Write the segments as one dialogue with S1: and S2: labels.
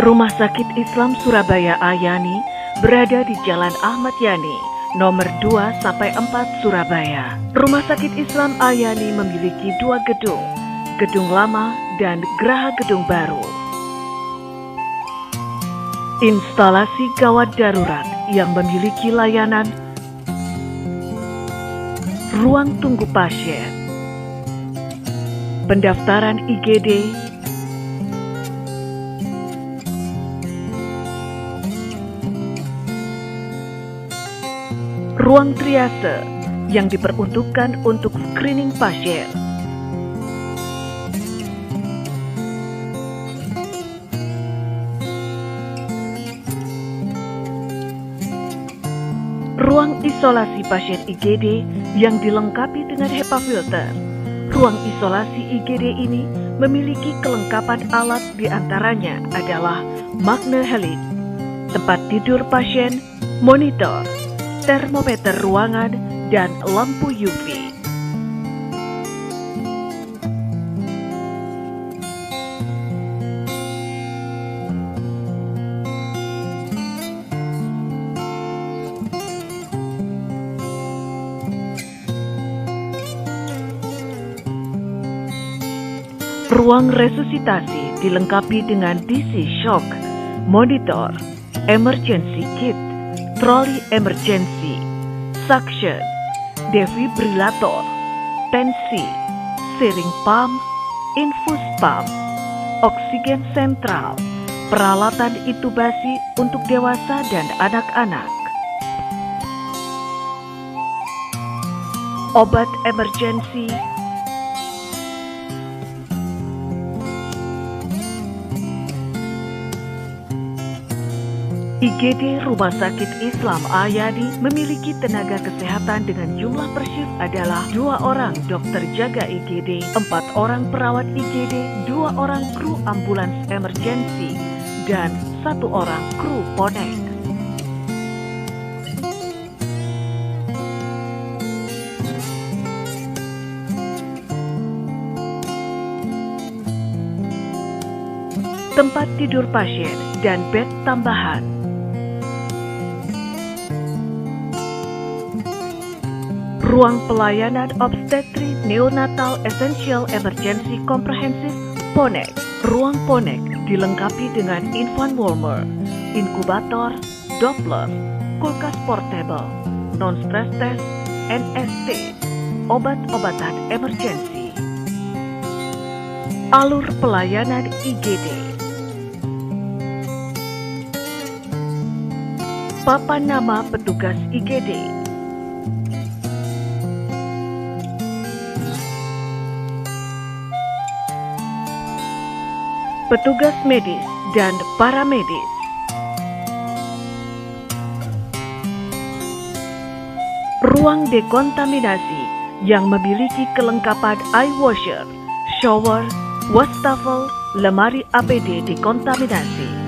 S1: Rumah Sakit Islam Surabaya Ayani berada di Jalan Ahmad Yani, nomor 2-4 Surabaya. Rumah Sakit Islam Ayani memiliki 2 gedung, gedung lama dan geraha gedung baru. Instalasi gawat darurat yang memiliki layanan ruang tunggu pasien, pendaftaran IGD, ruang triase yang diperuntukkan untuk screening pasien, ruang isolasi pasien IGD yang dilengkapi dengan HEPA filter. Ruang isolasi IGD ini memiliki kelengkapan alat, diantaranya adalah magnehelix, tempat tidur pasien, monitor, termometer ruangan, dan lampu UV. Ruang resusitasi dilengkapi dengan DC shock, monitor, emergency kit, troli emergency, suction, defibrillator, tensi, syring pump, infus pump, oksigen sentral, peralatan intubasi untuk dewasa dan anak-anak, obat emergency, IGD Rumah Sakit Islam Ayani memiliki tenaga kesehatan dengan jumlah per shift adalah 2 orang dokter jaga IGD, 4 orang perawat IGD, 2 orang kru ambulans emergensi, dan 1 orang kru ponek. Tempat tidur pasien dan bed tambahan. Ruang pelayanan obstetri neonatal essential emergency comprehensive PONEK. Ruang PONEK dilengkapi dengan infant warmer, inkubator, Doppler, kulkas portable, non-stress test, NST, obat-obatan emergensi. Alur pelayanan IGD. Papan nama petugas IGD. Petugas medis dan paramedis. Ruang dekontaminasi yang memiliki kelengkapan eye washer, shower, wastafel, lemari APD dekontaminasi.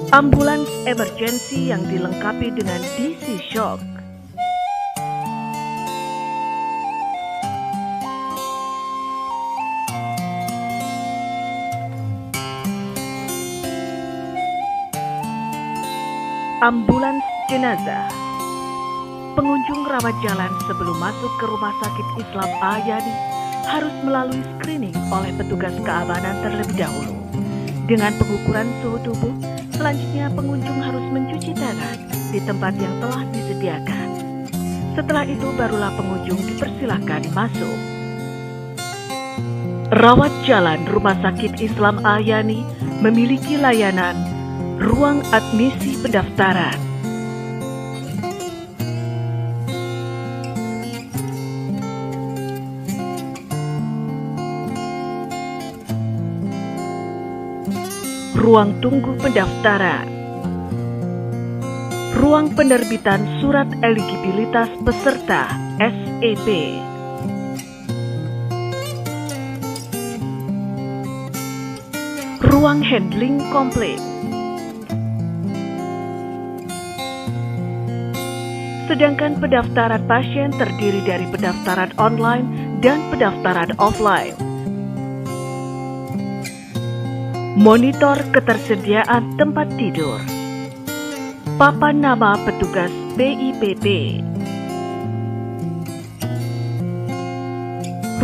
S1: Ambulans emergensi yang dilengkapi dengan DC shock. Ambulans jenazah. Pengunjung rawat jalan sebelum masuk ke Rumah Sakit Islam Ayani harus melalui screening oleh petugas keamanan terlebih dahulu. Dengan pengukuran suhu tubuh, selanjutnya pengunjung harus mencuci tangan di tempat yang telah disediakan. Setelah itu barulah pengunjung dipersilakan masuk. Rawat jalan Rumah Sakit Islam Ayani memiliki layanan ruang admisi pendaftaran, ruang tunggu pendaftaran, ruang penerbitan surat eligibilitas peserta SEP. Ruang handling komplain. Sedangkan pendaftaran pasien terdiri dari pendaftaran online dan pendaftaran offline. Monitor ketersediaan tempat tidur. Papan nama petugas PIPP.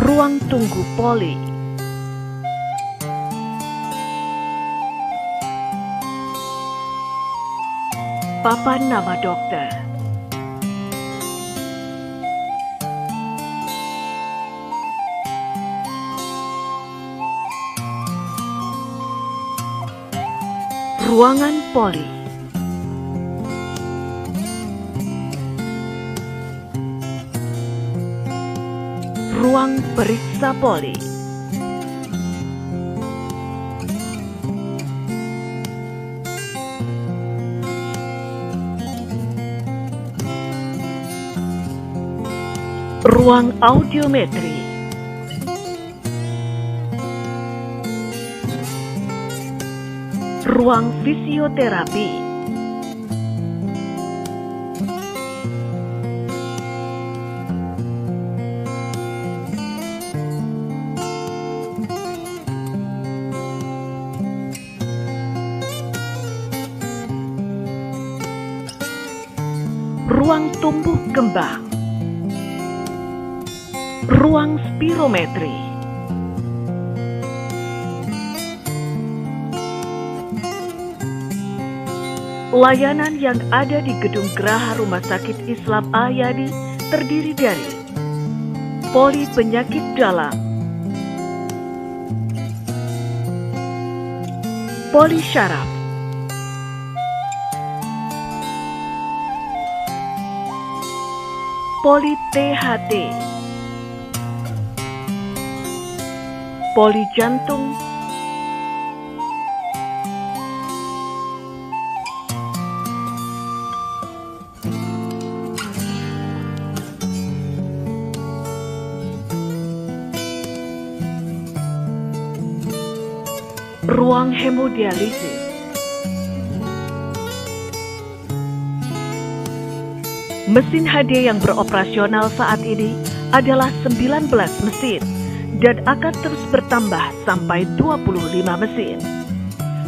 S1: Ruang tunggu poli. Papan nama dokter. Ruangan poli. Ruang periksa poli. Ruang audiometri. Ruang fisioterapi. Ruang tumbuh kembang. Ruang spirometri. Layanan yang ada di Gedung Geraha Rumah Sakit Islam Al-Yani terdiri dari poli penyakit dalam, poli syaraf, poli THT, poli jantung, ruang hemodialisis, mesin HD yang beroperasional saat ini adalah 19 mesin dan akan terus bertambah sampai 25 mesin.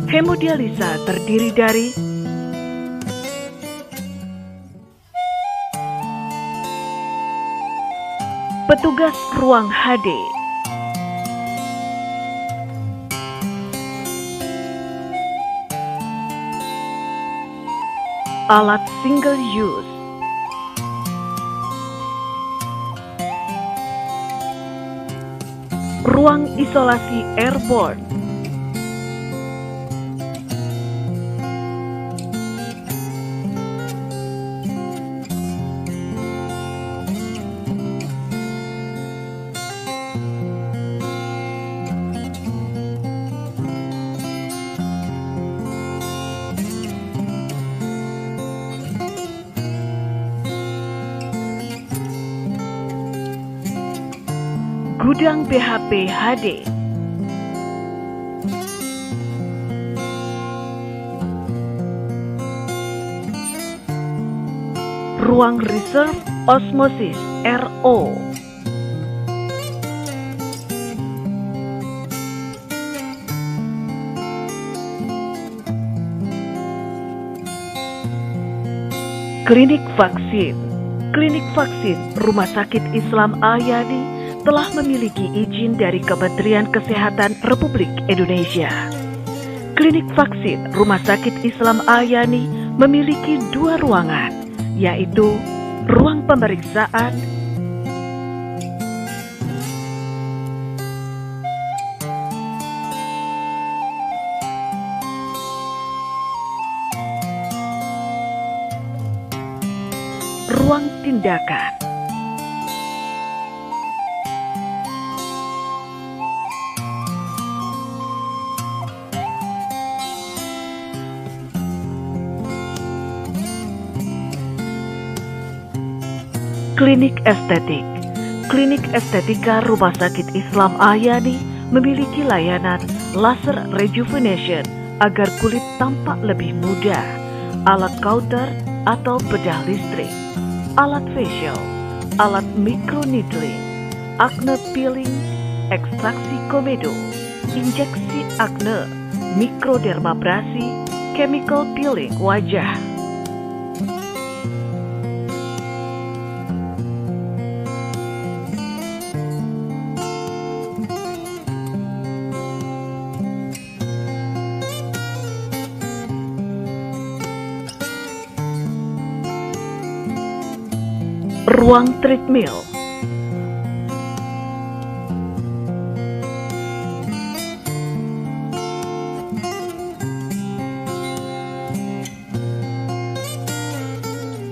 S1: Hemodialisa terdiri dari petugas ruang HD, alat single use, ruang isolasi airborne, gudang BHP HD, ruang reserve osmosis RO, klinik vaksin. Klinik vaksin Rumah Sakit Islam Al-Yani telah memiliki izin dari Kementerian Kesehatan Republik Indonesia. Klinik vaksin Rumah Sakit Islam Al-Yani memiliki 2 ruangan, yaitu ruang pemeriksaan ruang tindakan. Klinik Estetik. Klinik Estetika Rumah Sakit Islam Ahyani memiliki layanan laser rejuvenation agar kulit tampak lebih muda, alat counter atau bedah listrik, alat facial, alat microneedling, acne peeling, ekstraksi komedo, injeksi acne, mikrodermabrasi, chemical peeling wajah. Ruang treadmill.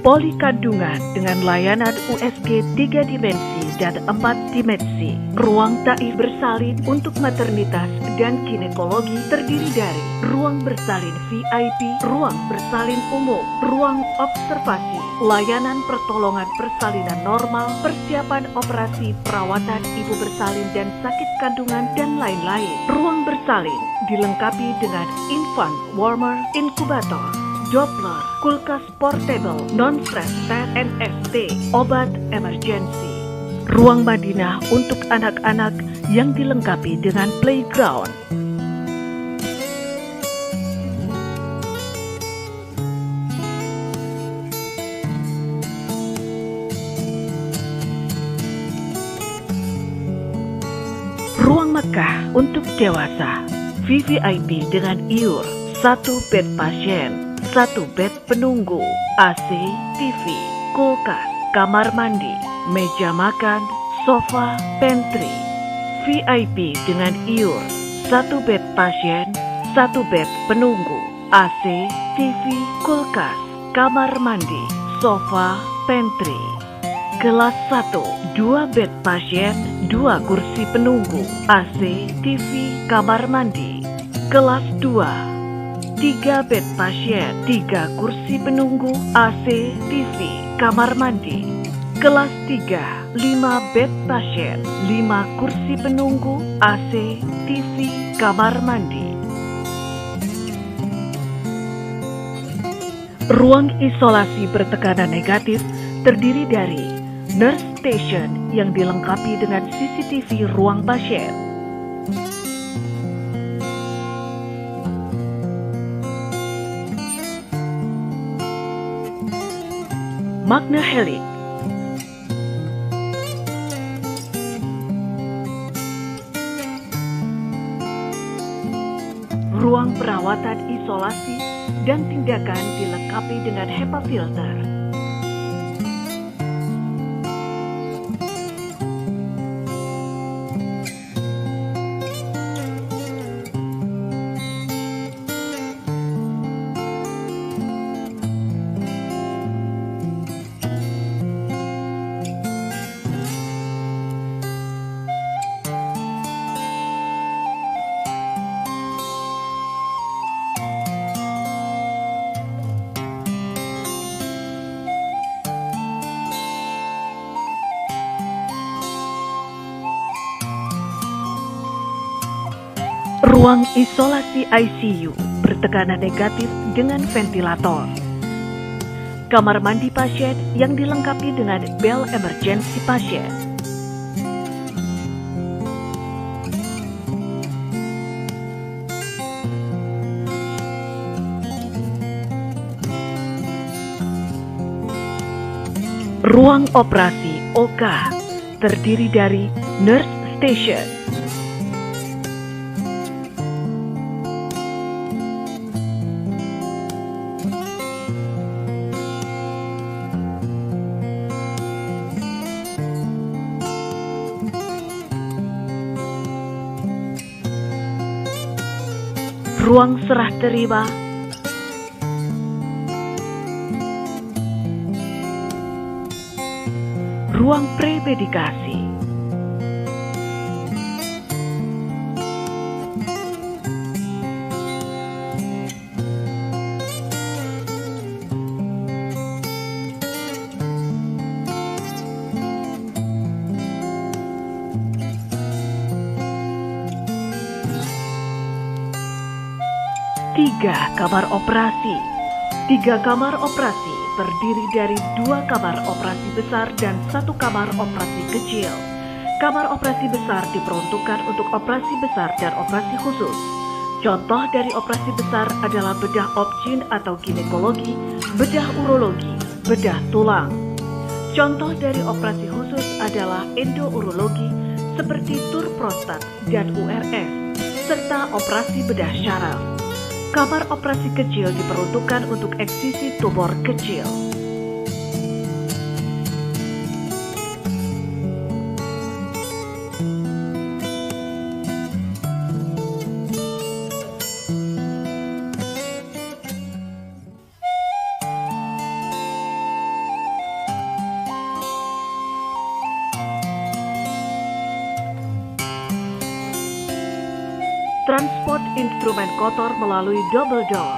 S1: Poli kandungan dengan layanan USG 3 dimensi dan 4 dimensi. Ruang taih bersalin untuk maternitas dan ginekologi terdiri dari ruang bersalin VIP, ruang bersalin umum, ruang observasi, layanan pertolongan persalinan normal, persiapan operasi perawatan ibu bersalin dan sakit kandungan, dan lain-lain. Ruang bersalin dilengkapi dengan infant warmer, inkubator, Doppler, kulkas portable, non-stress test, NST, obat emergency. Ruang Madinah untuk anak-anak yang dilengkapi dengan playground. Ruang Mekah untuk dewasa, VVIP dengan IUR, 1 bed pasien, 1 bed penunggu, AC, TV, kulkas, kamar mandi, meja makan, sofa, pantry. VIP dengan IUR, 1 bed pasien, 1 bed penunggu, AC, TV, kulkas, kamar mandi, sofa, pantry. Kelas 1, 2 bed pasien, 2 kursi penunggu, AC, TV, kamar mandi. Kelas 2, 3 bed pasien, 3 kursi penunggu, AC, TV, kamar mandi. Kelas 3, 5 bed pasien, 5 kursi penunggu, AC, TV, kamar mandi. Ruang isolasi bertekanan negatif terdiri dari nurse station yang dilengkapi dengan CCTV ruang pasien, Magna Helix, ruang perawatan isolasi dan tindakan dilengkapi dengan HEPA filter. Ruang isolasi ICU bertekanan negatif dengan ventilator. Kamar mandi pasien yang dilengkapi dengan bel emergency pasien. Ruang operasi OK terdiri dari nurse station, ruang serah terima, ruang premedikasi, 3 kamar operasi. 3 kamar operasi terdiri dari 2 kamar operasi besar dan 1 kamar operasi kecil. Kamar operasi besar diperuntukkan untuk operasi besar dan operasi khusus. Contoh dari operasi besar adalah bedah obgyn atau ginekologi, bedah urologi, bedah tulang. Contoh dari operasi khusus adalah endourologi seperti tur prostat dan URS, serta operasi bedah syaraf. Kamar operasi kecil diperuntukkan untuk eksisi tumor kecil. Transport instrumen kotor melalui double door.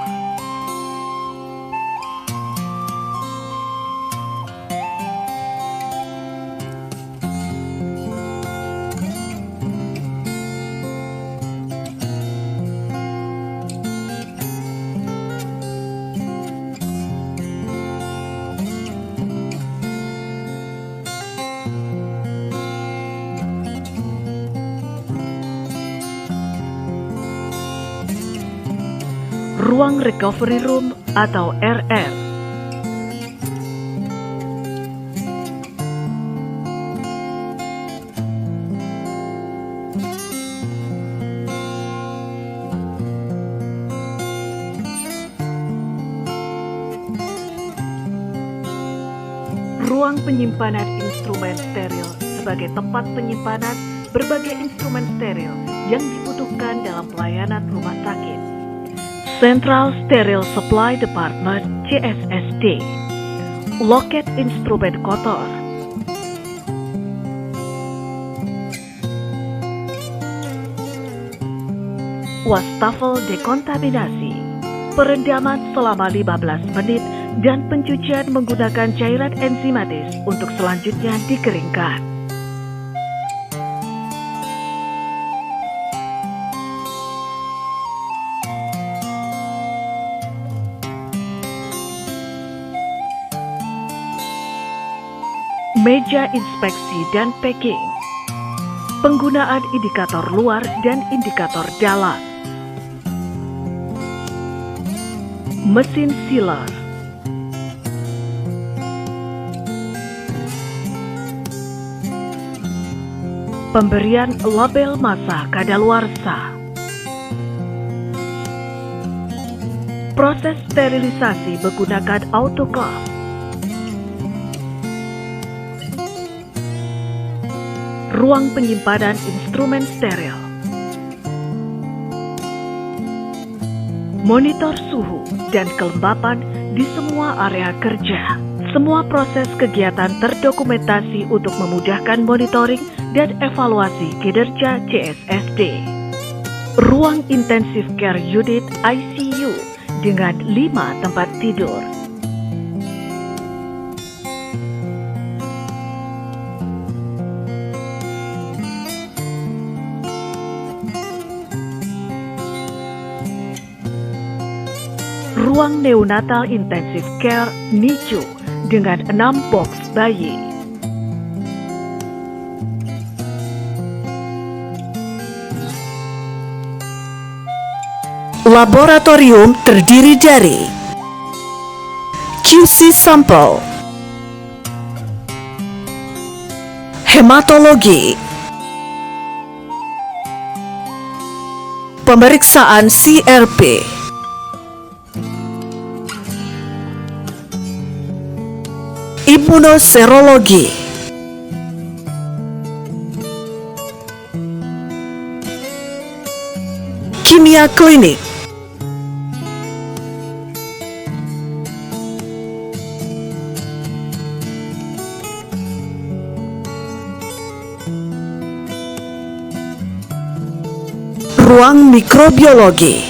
S1: Ruang recovery room atau RR. Ruang penyimpanan instrumen steril sebagai tempat penyimpanan berbagai instrumen steril yang dibutuhkan dalam pelayanan rumah sakit. Central Sterile Supply Department CSSD. Loket instrumen kotor. Wastafel dekontaminasi. Perendaman selama 15 menit dan pencucian menggunakan cairan enzimatis untuk selanjutnya dikeringkan. Meja inspeksi dan packing. Penggunaan indikator luar dan indikator dalam. Mesin sealer. Pemberian label masa kadaluarsa. Proses sterilisasi menggunakan autoclave. Ruang penyimpanan instrumen steril. Monitor suhu dan kelembapan di semua area kerja. Semua proses kegiatan terdokumentasi untuk memudahkan monitoring dan evaluasi kinerja CSSD. Ruang intensive care unit ICU dengan 5 tempat tidur. Ruang neonatal intensive care NICU dengan 6 box bayi. Laboratorium terdiri dari QC sampel, hematologi, pemeriksaan CRP, imunoserologi, kimia klinik, ruang mikrobiologi.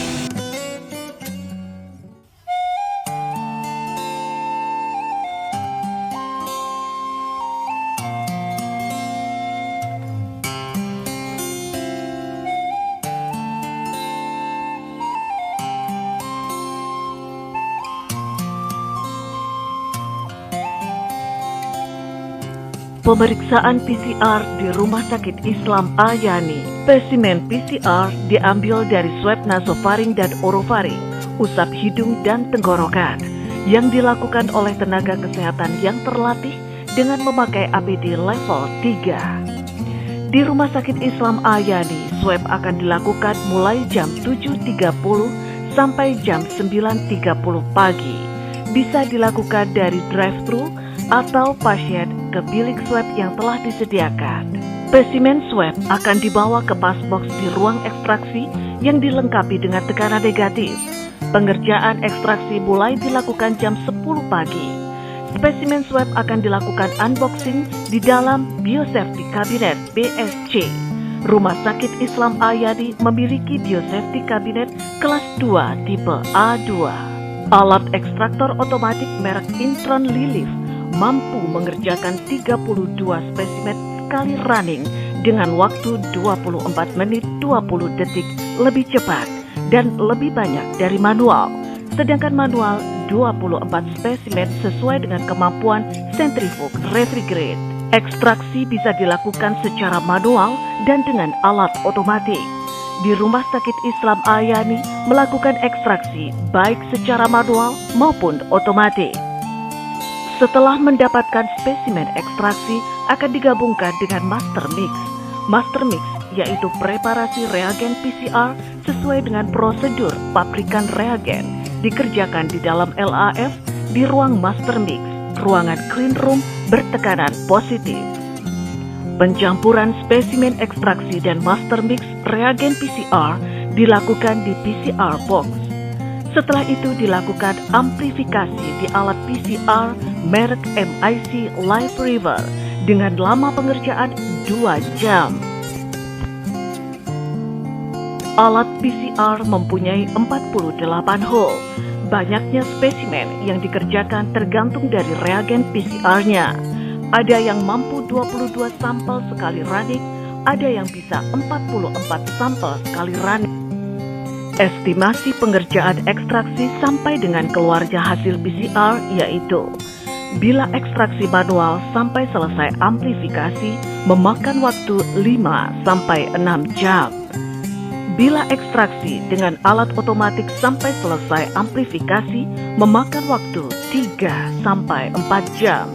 S1: Pemeriksaan PCR di Rumah Sakit Islam Ayani. Spesimen PCR diambil dari swab nasofaring dan orofaring, usap hidung dan tenggorokan, yang dilakukan oleh tenaga kesehatan yang terlatih dengan memakai APD level 3. Di Rumah Sakit Islam Ayani, swab akan dilakukan mulai jam 7.30 sampai jam 9.30 pagi. Bisa dilakukan dari drive-thru atau pasien ke bilik swab yang telah disediakan. Spesimen swab akan dibawa ke pasbox di ruang ekstraksi yang dilengkapi dengan tekanan negatif. Pengerjaan ekstraksi mulai dilakukan jam 10 pagi. Spesimen swab akan dilakukan unboxing di dalam Biosafety Cabinet BSC. Rumah Sakit Islam Ayani memiliki Biosafety Cabinet kelas 2 tipe A2. Alat ekstraktor otomatis merek Intron Lilif mampu mengerjakan 32 spesimen sekali running dengan waktu 24 menit 20 detik lebih cepat dan lebih banyak dari manual. Sedangkan manual 24 spesimen sesuai dengan kemampuan sentrifug refrigerate. Ekstraksi bisa dilakukan secara manual dan dengan alat otomatis. Di Rumah Sakit Islam Ayani melakukan ekstraksi baik secara manual maupun otomatis. Setelah mendapatkan spesimen ekstraksi akan digabungkan dengan master mix. Master mix yaitu preparasi reagen PCR sesuai dengan prosedur pabrikan reagen dikerjakan di dalam LAF di ruang master mix, ruangan clean room bertekanan positif. Pencampuran spesimen ekstraksi dan master mix reagen PCR dilakukan di PCR box. Setelah itu dilakukan amplifikasi di alat PCR merek MIC Live River dengan lama pengerjaan 2 jam. Alat PCR mempunyai 48 hole. Banyaknya spesimen yang dikerjakan tergantung dari reagen PCR-nya. Ada yang mampu 22 sampel sekali running, ada yang bisa 44 sampel sekali running. Estimasi pengerjaan ekstraksi sampai dengan keluarnya hasil PCR yaitu bila ekstraksi manual sampai selesai amplifikasi memakan waktu 5 sampai 6 jam. Bila ekstraksi dengan alat otomatis sampai selesai amplifikasi memakan waktu 3 sampai 4 jam.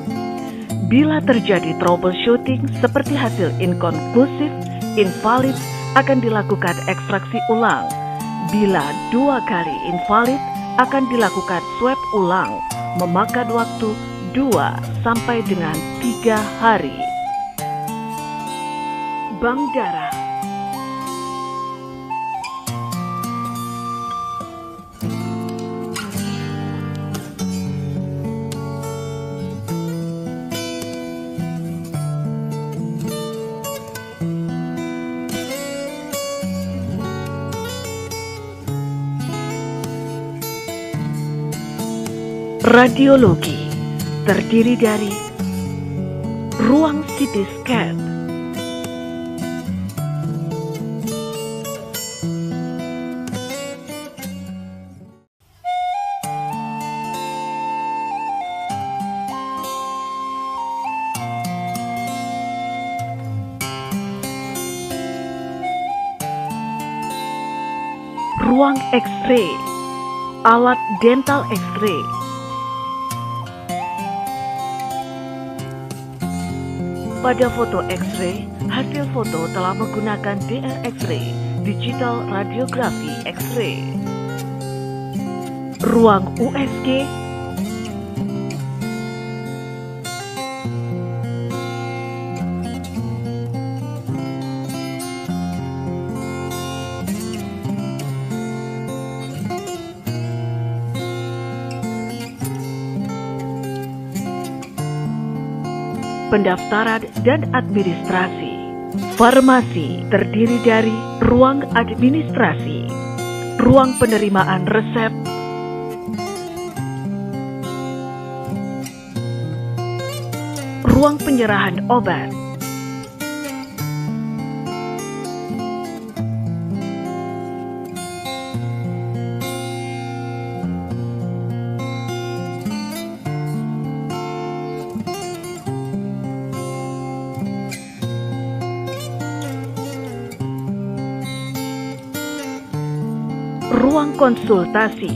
S1: Bila terjadi troubleshooting seperti hasil inkonklusif, invalid akan dilakukan ekstraksi ulang. Bila 2 kali invalid, akan dilakukan swab ulang, memakan waktu 2 sampai dengan 3 hari. Bank darah. Radiologi terdiri dari ruang CT scan, ruang X-ray, alat dental X-ray, pada foto X-ray, hasil foto telah menggunakan DR X-ray, Digital Radiography X-ray. Ruang USG, pendaftaran dan administrasi. Farmasi terdiri dari ruang administrasi, ruang penerimaan resep, ruang penyerahan obat, ruang konsultasi,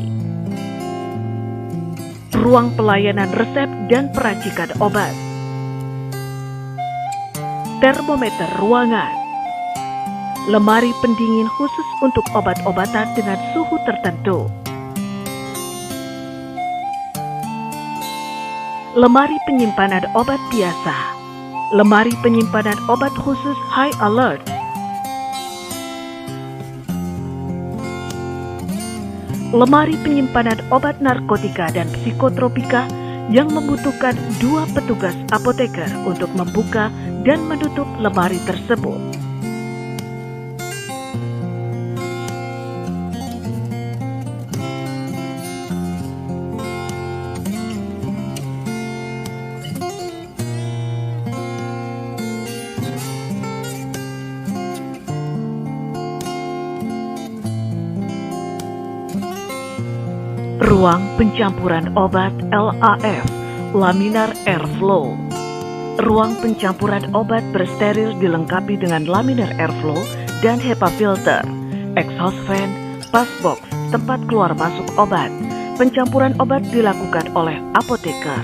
S1: ruang pelayanan resep dan peracikan obat, termometer ruangan, lemari pendingin khusus untuk obat-obatan dengan suhu tertentu, lemari penyimpanan obat biasa, lemari penyimpanan obat khusus high alert, lemari penyimpanan obat narkotika dan psikotropika yang membutuhkan 2 petugas apoteker untuk membuka dan menutup lemari tersebut. Ruang pencampuran obat LAF, laminar airflow. Ruang pencampuran obat bersteril dilengkapi dengan laminar airflow dan HEPA filter, exhaust fan, passbox, tempat keluar masuk obat. Pencampuran obat dilakukan oleh apoteker.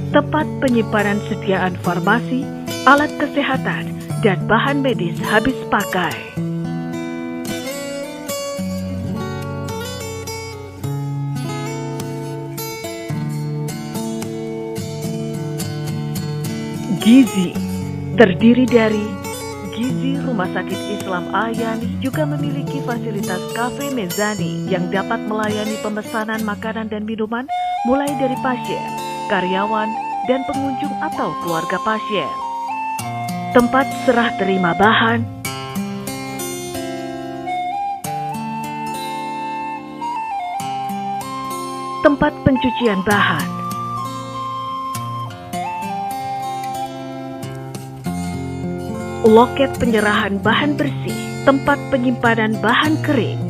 S1: Tempat penyimpanan sediaan farmasi, alat kesehatan, dan bahan medis habis pakai. Gizi terdiri dari Gizi Rumah Sakit Islam Ayani juga memiliki fasilitas kafe mezani yang dapat melayani pemesanan makanan dan minuman mulai dari pasien, karyawan, dan pengunjung atau keluarga pasien. Tempat serah terima bahan, tempat pencucian bahan, loket penyerahan bahan bersih, tempat penyimpanan bahan kering,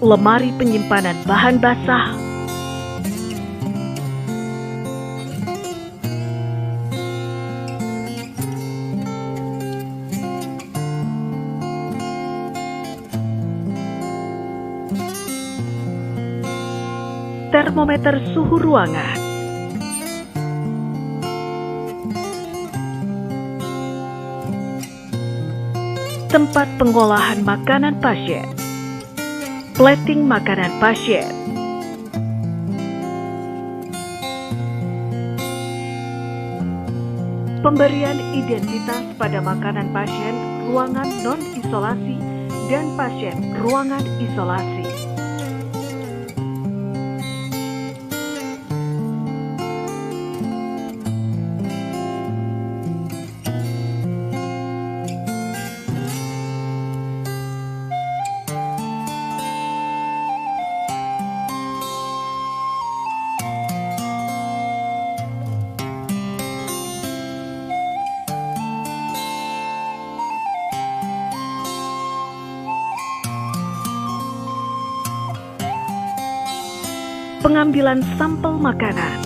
S1: lemari penyimpanan bahan basah, termometer suhu ruangan, tempat pengolahan makanan pasien, plating makanan pasien, pemberian identitas pada makanan pasien ruangan non-isolasi dan pasien ruangan isolasi. Pengambilan sampel makanan,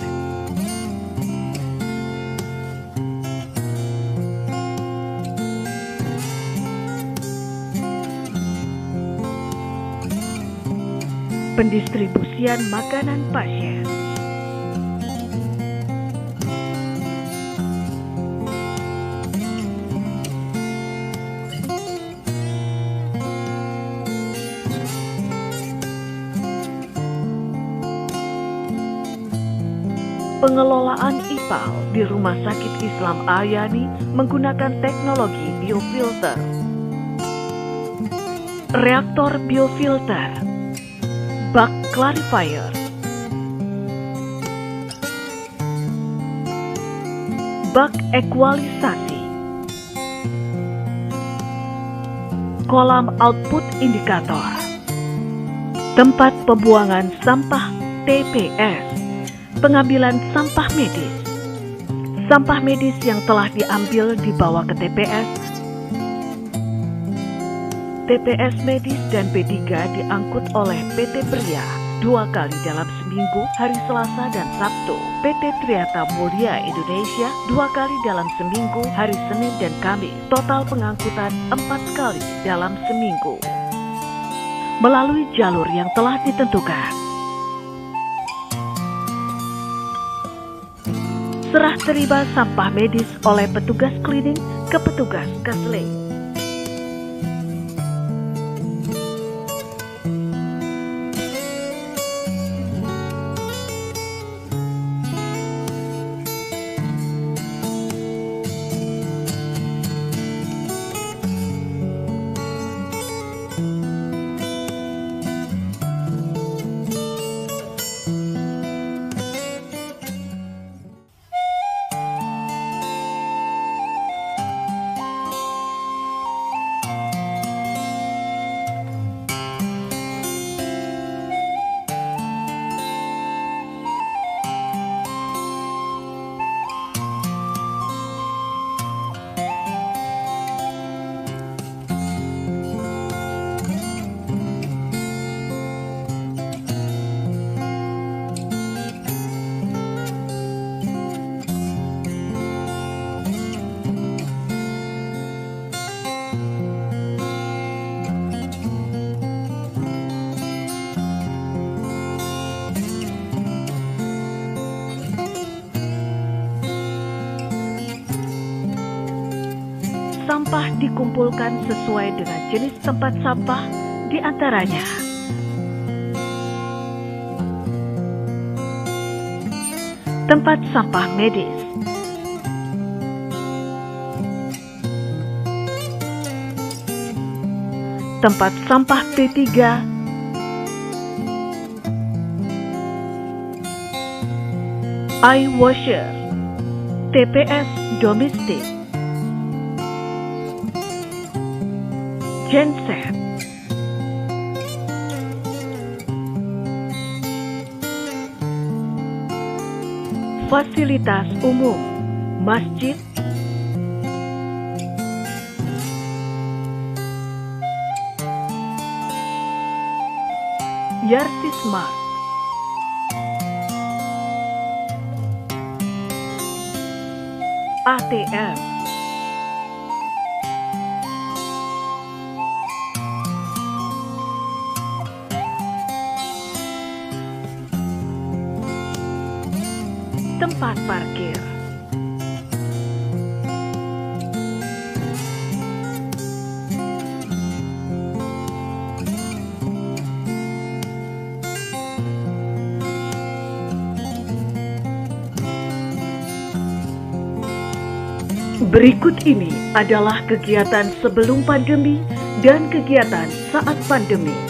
S1: pendistribusian makanan pasien, pengelolaan aspal di Rumah Sakit Islam Ayani menggunakan teknologi biofilter. Reaktor biofilter, bug clarifier, bug ekualisasi, kolam output indikator, tempat pembuangan sampah TPS, pengambilan sampah medis. Sampah medis yang telah diambil dibawa ke TPS medis dan B3 diangkut oleh PT Pria 2 kali dalam seminggu, hari Selasa dan Sabtu. PT Triata Mulia Indonesia 2 kali dalam seminggu, hari Senin dan Kamis. Total pengangkutan 4 kali dalam seminggu. Melalui jalur yang telah ditentukan. Serah terima sampah medis oleh petugas cleaning ke petugas Kasling. Sampah dikumpulkan sesuai dengan jenis tempat sampah, di antaranya tempat sampah medis, tempat sampah P3, eye washer, TPS domestik, genset, fasilitas umum, masjid, Yarsismart, ATM, tempat parkir. Berikut ini adalah kegiatan sebelum pandemi dan kegiatan saat pandemi.